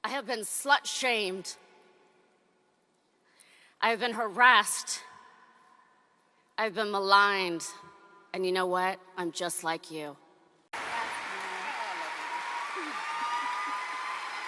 I have been slut-shamed. I have been harassed. I've been maligned. And you know what? I'm just like you.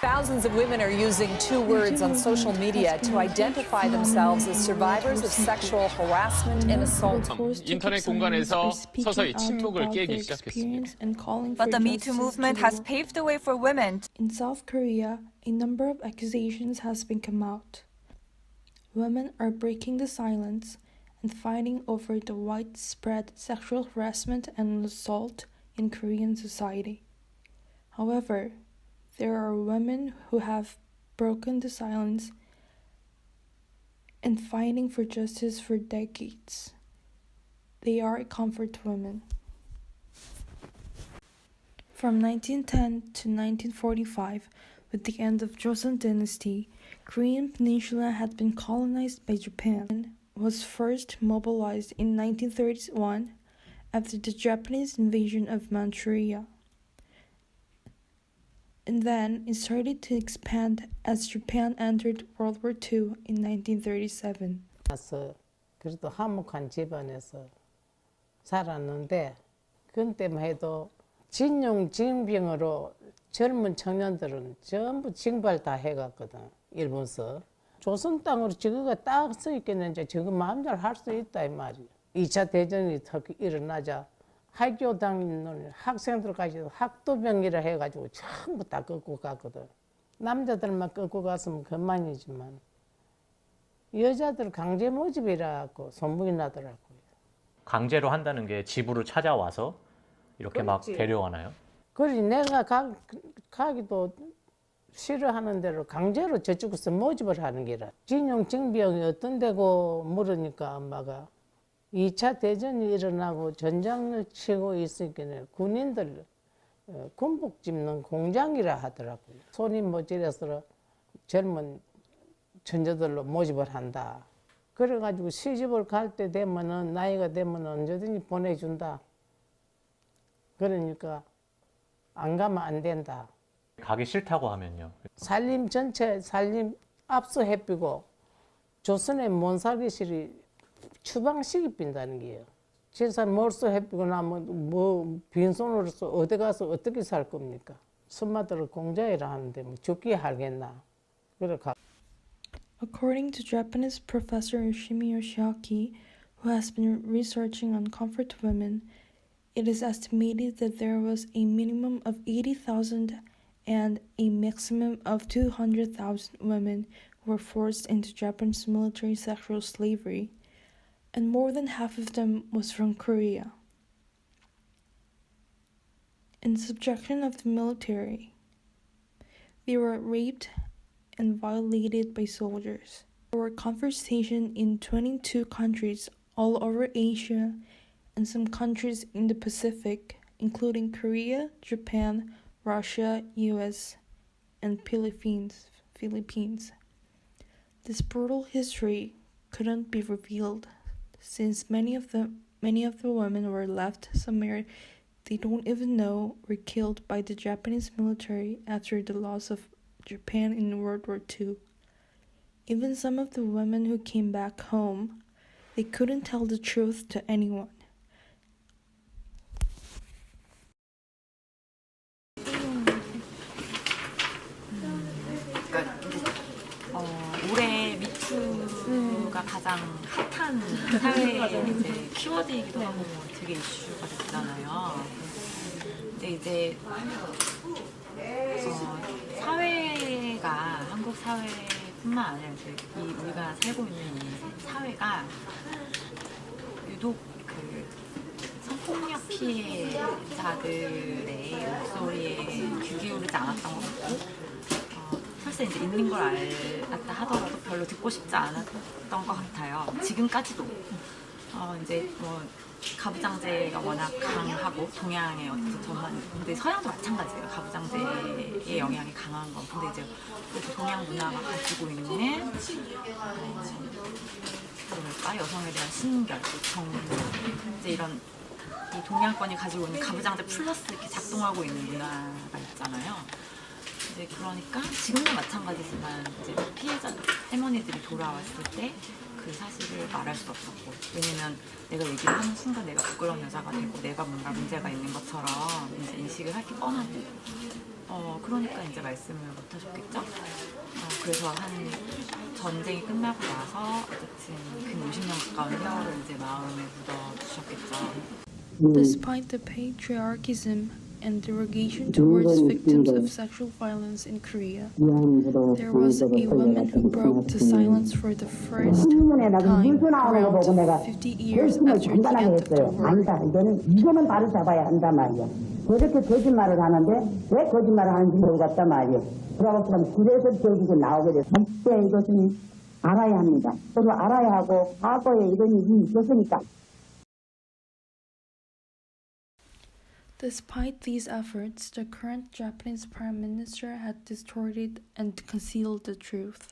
Thousands of women are using two words on social media to identify themselves as survivors of sexual harassment and assault. 인터넷 공간에서 서서히 침묵을 깨기 시작했습니다. But the Me Too movement has paved the way for women. In South Korea, a number of accusations has been come out. Women are breaking the silence and fighting over the widespread sexual harassment and assault in Korean society. However, there are women who have broken the silence and fighting for justice for decades. They are comfort women. From 1910 to 1945, with the end of Joseon Dynasty, Korean Peninsula had been colonized by Japan. Was first mobilized in 1931 after the Japanese invasion of Manchuria. And then it started to expand as Japan entered World War II in 1937. 그래도 화목한 집안에서 살았는데 그때만 해도 진용징병으로 젊은 청년들은 전부 징발 다 해갔거든. 일본서. 조선 땅으로 저거가 딱 서 있겠는지 저거 마음대로 할 수 있다 이 말이야. 2차 대전이 특히 일어나자 학교 다니는 학생들까지 학도병이라 해가지고 전부 다 끌고 갔거든. 남자들만 끌고 갔으면 그만이지만 여자들 강제 모집이라고 소문이 나더라고요. 강제로 한다는 게 집으로 찾아와서 이렇게 막 데려와나요? 그래 내가 가기도 싫어하는 대로 강제로 저쪽에서 모집을 하는 게라. 진용징병이 어떤 데고 물으니까 엄마가 2차 대전이 일어나고 전장을 치고 있으니까 군인들 군복 집는 공장이라 하더라고요. 손이 모자라서 젊은 천재들로 모집을 한다. 그래가지고 시집을 갈 때 되면은 나이가 되면 언제든지 보내준다. 그러니까 안 가면 안 된다. 가기 싫다고 하면요? 살림 전체 살림 압수해비고 조선의 못살기실이 추방식이 빈다는 게요. 재산 몰수해비고 나면 뭐 빈손으로서 어디 가서 어떻게 살 겁니까? 손마들을 공자이라 하는데 뭐 죽기 하겠나? 그래 가. According to Japanese professor Yoshimi Yoshiaki, who has been researching on comfort women, it is estimated that there was a minimum of 80,000 and a maximum of 200,000 women who were forced into Japan's military sexual slavery, and more than half of them was from Korea. In subjection of the military, they were raped and violated by soldiers. There were conversations in 22 countries all over Asia and some countries in the Pacific, including Korea, Japan, Russia, US, and Philippines. This brutal history couldn't be revealed since many of the women were left somewhere they don't even know were killed by the Japanese military after the loss of Japan in World War II. Even some of the women who came back home, they couldn't tell the truth to anyone. 올해 미투가 가장 핫한 사회의 이제 키워드이기도 하고 되게 이슈가 됐잖아요. 근데 이제 사회가 한국 사회뿐만 아니라 이제 우리가 살고 있는 이 사회가 유독 그 성폭력 피해자들의 목소리에 귀 기울이지 않았던 것 같고. 설사 이제 있는 걸 알았다 하더라도 별로 듣고 싶지 않았던 것 같아요. 지금까지도 이제 뭐 가부장제가 워낙 강하고 동양의 어떤 전반, 근데 서양도 마찬가지예요. 가부장제의 영향이 강한 건. 근데 이제 동양 문화가 가지고 있는 뭐랄까 여성에 대한 신결, 정, 이제 이런 이 동양권이 가지고 있는 가부장제 플러스 이렇게 작동하고 있는 문화가 있잖아요. 이제 그러니까 지금도 마찬가지지만 이제 피해자 할머니들이 돌아왔을 때 그 사실을 말할 수 없었고, 왜냐면 내가 얘기를 하는 순간 내가 부끄러운 여자가 되고 내가 뭔가 문제가 있는 것처럼 이제 인식을 하기 뻔하고, 그러니까 이제 말씀을 못 하셨겠죠. 그래서 한 전쟁이 끝나고 나서 어쨌든 근 50년 가까운 세월을 이제 마음에 묻어두셨겠죠. Despite the patriarchism and derogation towards victims of sexual violence in Korea, there was a woman who broke the silence for the first time around 50 years after the end of the war. 아니다. 이거는 바로 잡아야 한단 말이야. 저렇게 거짓말을 하는데 왜 거짓말을 하는지 모르겠단 말이야. 그래서 결국에 나오게 돼. 절대 이것은 알아야 합니다. 저도 알아야 하고 과거에 이런 일이 있었으니까. Despite these efforts, the current Japanese prime minister had distorted and concealed the truth.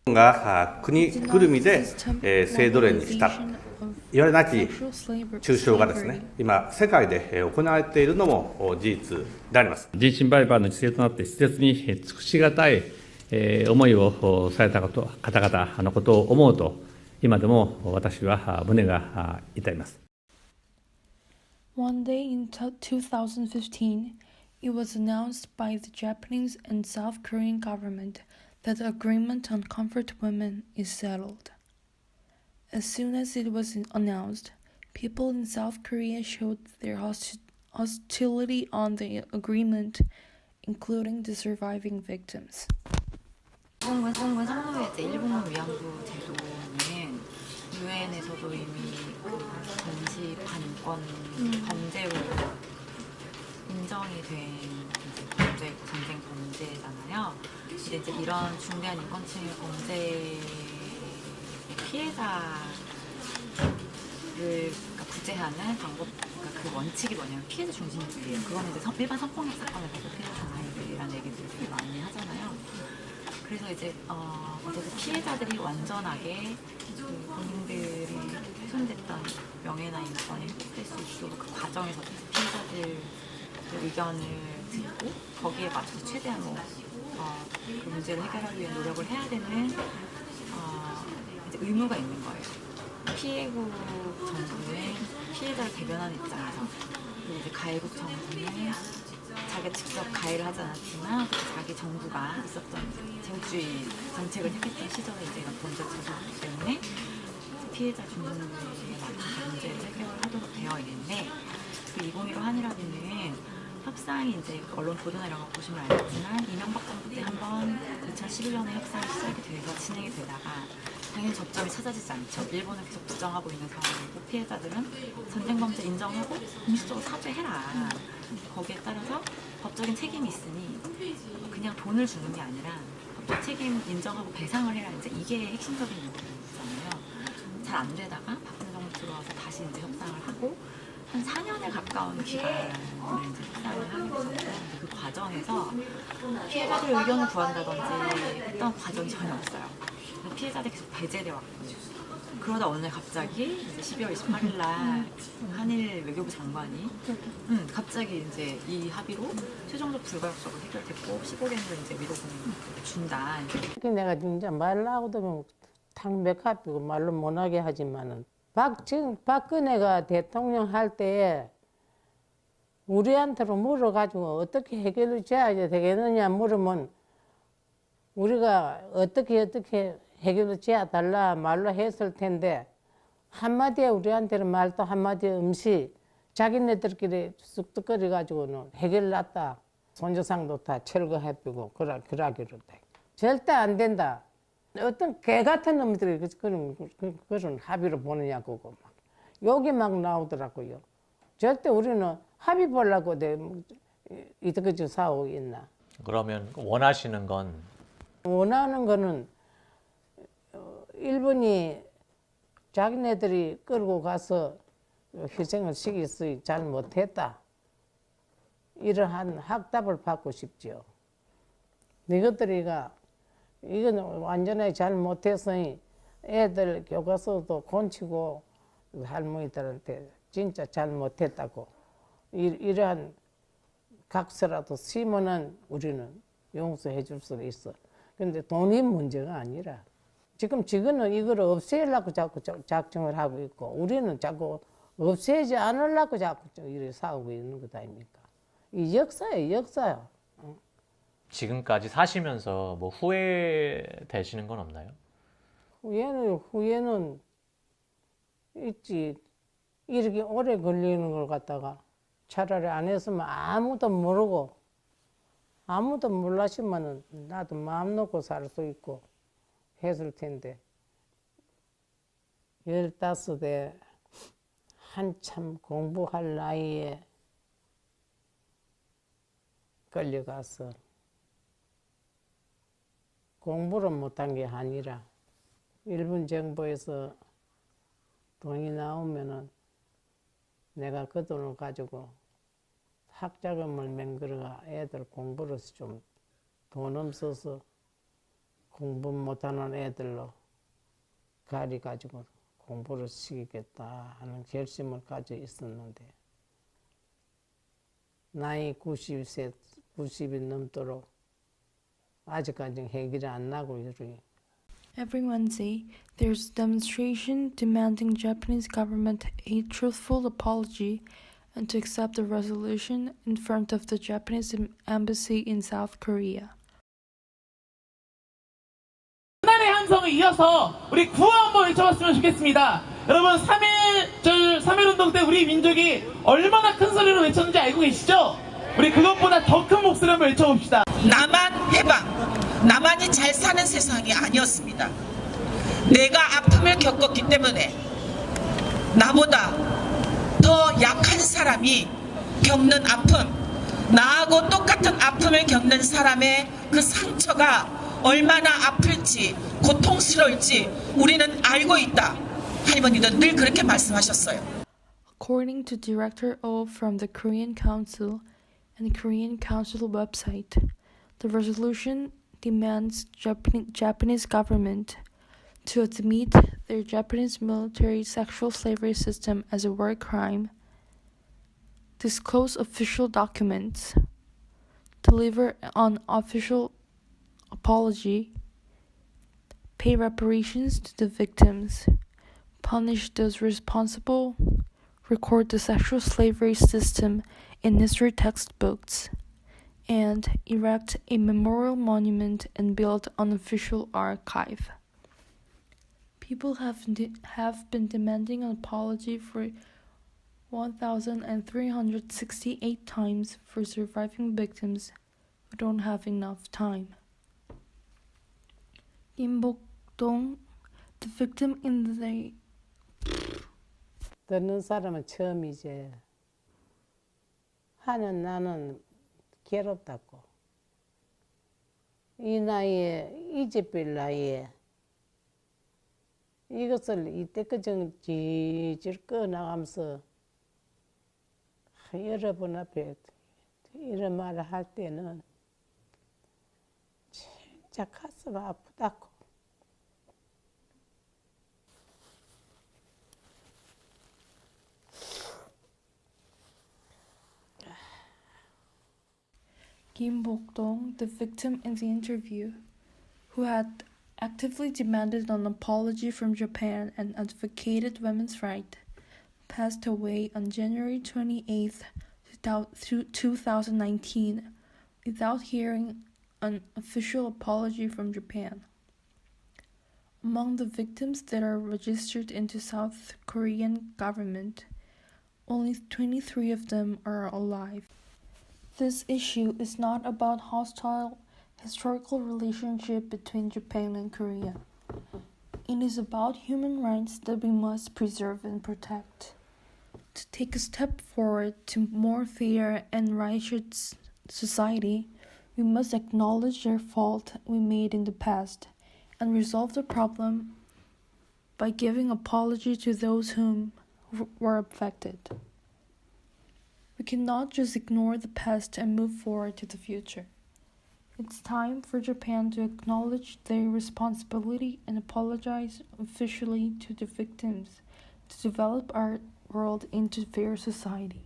が国ぐるみで制度例にしたいわゆるなき中傷がですね、今世界で行われているのも事実であります。人身売買の犠牲となって施設に尽くしがたい思いをされた方々のことを思うと、今でも私は胸が痛います。One day in 2015, it was announced by the Japanese and South Korean government that the agreement on comfort women is settled. As soon as it was announced, people in South Korea showed their hostility on the agreement, including the surviving victims. 일본군 성노예제, 일본군 위안부 제도는 유엔에서도 이미 전시 반권 범죄로 인정이 된 범죄고 전쟁 범죄잖아요. 근데 이제 이런 중대한 인권침해 범죄의 피해자를 구제하는 방법, 그러니까 그 원칙이 뭐냐면 피해자 중심주의예요. 그거는 이제 일반 성폭력 사건에서도 피해자 다행이라는 얘기들 되게 많이 하잖아요. 그래서 이제 어쨌든 피해자들이 완전하게 본인들이 훼손됐던 명예나 인권이 회복될 수 있도록 그 과정에서 피해자들 의견을 듣고 거기에 맞춰서 최대한 그 문제를 해결하기 위해 노력을 해야 되는 이제 의무가 있는 거예요. 피해국 정부는 피해자를 대변하는 입장에서, 그리고 이제 가해국 정부는 자기가 직접 가해를 하지 않았지만 자기 정부가 있었던 제국주의 정책을 택했던 시절에 이제 이런 범죄를 저질렀기 때문에 피해자 중심주의에 맞춰서 문제를 해결하도록 되어 있는데, 그 2015 한일합의는 협상이 이제 언론 보도나 이런 거 보시면 알겠지만 이명박 정부 때 한번 2011년에 협상이 시작이 돼서 진행이 되다가 당연히 접점이 찾아지지 않죠. 일본은 계속 부정하고 있는 상황이고 피해자들은 전쟁 범죄 인정하고 공식적으로 사죄해라. 거기에 따라서 법적인 책임이 있으니 그냥 돈을 주는 게 아니라 법적 책임 인정하고 배상을 해라. 이제 이게 핵심적인 문제잖아요. 잘 안 되다가 박근혜 정부 들어와서 다시 이제 협상을 하고 한 4년에 가까운 기간을 이제 협상을 하게 됐었는데, 그 과정에서 피해자들의 의견을 구한다든지 했던 과정이 전혀 없어요. 피해자들이 계속 배제돼 왔거든요. 그러다 어느 날 갑자기 이제 12월 28일 날 한일 외교부 장관이 갑자기 이제 이 합의로 최종적 불가역적으로 해결됐고 15개를 이제 위로금을 준다. 내가 진짜 말라고도 탕백합이고 말로 못하게 하지만은 지금 박근혜가 대통령 할 때에 우리한테로 물어가지고 어떻게 해결을 지어야 되겠느냐 물으면 우리가 어떻게 해결을 지어달라 말로 했을 텐데, 한마디에 우리한테는 말도 한마디에 음시 자기네들끼리 쑥덕거려가지고는 해결났다. 손조상도 다 철거해두고 그러기로 돼. 절대 안 된다. 어떤 개 같은 놈들이 그런 합의를 보느냐고 막 욕이 막 나오더라고요. 절대 우리는 합의 보려고 이렇게 싸우고 있나. 그러면 원하시는 건? 원하는 거는 일본이 자기네들이 끌고 가서 희생을 시키기 잘 못했다. 이러한 학답을 받고 싶죠. 이것들이가 이건 완전히 잘 못했으니 애들 교과서도 곤치고 할머니들한테 진짜 잘 못했다고 이러한 각서라도 쓰면은 우리는 용서해 줄 수가 있어. 근데 돈이 문제가 아니라 지금 지금은 이걸 없애려고 자꾸 작정을 하고 있고 우리는 자꾸 없애지 않으려고 자꾸 이렇게 싸우고 있는 것 아닙니까? 이 역사예요, 역사요. 지금까지 사시면서 뭐 후회되시는 건 없나요? 후회는 있지. 이렇게 오래 걸리는 걸 갖다가 차라리 안 했으면 아무도 모르고 아무도 몰랐으면 나도 마음 놓고 살 수 있고 했을 텐데 15에 한참 공부할 나이에 끌려가서 공부를 못한 게 아니라 일본 정부에서 돈이 나오면은 내가 그 돈을 가지고 학자금을 맹글어가 애들 공부를 좀 돈 없어서 공부 못하는 애들로 가리가지고 공부를 시키겠다 하는 결심을 가지고 있었는데 나이 90이 넘도록 아직까지 해결이 안 나고 이러니. Every Wednesday, there's a demonstration demanding Japanese government a truthful apology and to accept the resolution in front of the Japanese embassy in South Korea. 하나의 함성을 이어서 우리 구호 한번 외쳐봤으면 좋겠습니다. 여러분 3.1운동 때 우리 민족이 얼마나 큰 소리로 외쳤는지 알고 계시죠? 우리 그것보다 더 큰 목소리 한번 외쳐봅시다. 나만 해방, 나만이 잘 사는 세상이 아니었습니다. 내가 아픔을 겪었기 때문에 나보다 더 약한 사람이 겪는 아픔, 나하고 똑같은 아픔을 겪는 사람의 그 상처가 얼마나 아플지 고통스러울지 우리는 알고 있다. 할머니도 늘 그렇게 말씀하셨어요. According to Director Oh from the Korean Council and the Korean Council website, the resolution demands Japanese government to admit their Japanese military sexual slavery system as a war crime, disclose official documents, deliver an official apology, pay reparations to the victims, punish those responsible, record the sexual slavery system in history textbooks, and erect a memorial monument and build an official archive. People have been demanding an apology for 1,368 times for surviving victims who don't have enough time. Kim Bok-dong, the victim in the... 듣는 사람은 처음이지. 하는 나는 괴롭다고. 이 나이에, 이집빌 나이에 이것을 이때까지 질질 꺼나가면서 여러분 앞에 이런 말을 할 때는 진짜 가슴 아프다고. Kim Bok-dong, the victim in the interview, who had actively demanded an apology from Japan and advocated women's rights, passed away on January 28, 2019, without hearing an official apology from Japan. Among the victims that are registered into South Korean government, only 23 of them are alive. This issue is not about hostile historical relationship between Japan and Korea. It is about human rights that we must preserve and protect. To take a step forward to more fair and righteous society, we must acknowledge their fault we made in the past and resolve the problem by giving apology to those whom were affected. We cannot just ignore the past and move forward to the future. It's time for Japan to acknowledge their responsibility and apologize officially to the victims to develop our world into a fair society.